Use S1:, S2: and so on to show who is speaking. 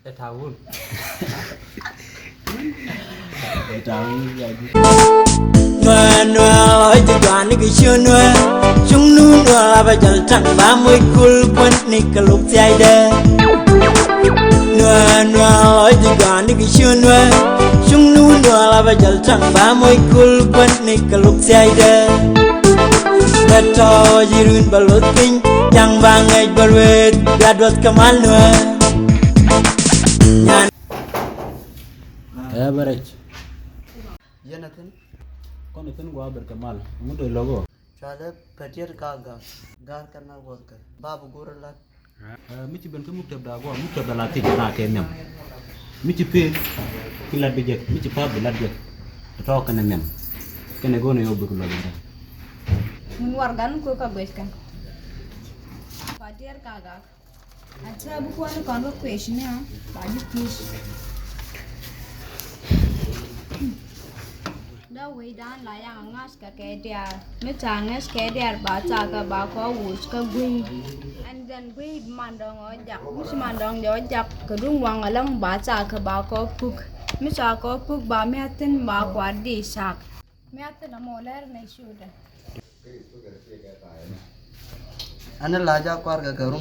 S1: để thao luôn
S2: để trao vậy
S3: Noa noa ơi từ đoàn đi cái chưa noa chúng nu noa và chẳng chẳng 30 cool quân này cả lúc dài đê Noa noa ơi từ đoàn đi cái chưa noa chúng nu noa và chẳng chẳng 30 cool quân này cả lúc dài đê Beto jirun baluting yang bangai berwet gadot kemal noa Nyan
S2: average
S4: ये Nathan
S2: con itu gua berkemal mudah logo
S4: चाले पेटियर का गार करना बोल कर बाबू गोरला
S2: mici ben kamu tabda gua mu tabda lati na kenem mici pe kilat bejek mici pa belat je to kana nem kene gono yo buku logo
S5: mun wargan ko ka beskan patiar kaga acha buku anu kon question ya baju please da we dan la yang ngas ka ke dia me changes ke dia ba cha ka ba ko wus ka gui and then gui mandong o jak mus mandong jo jak ka dung wang alang ba cha ka ba ko puk me cha ko puk ba me atin ba kwa di sak me atin amoler nei shuda
S4: अने लाजा क्वार का करूँ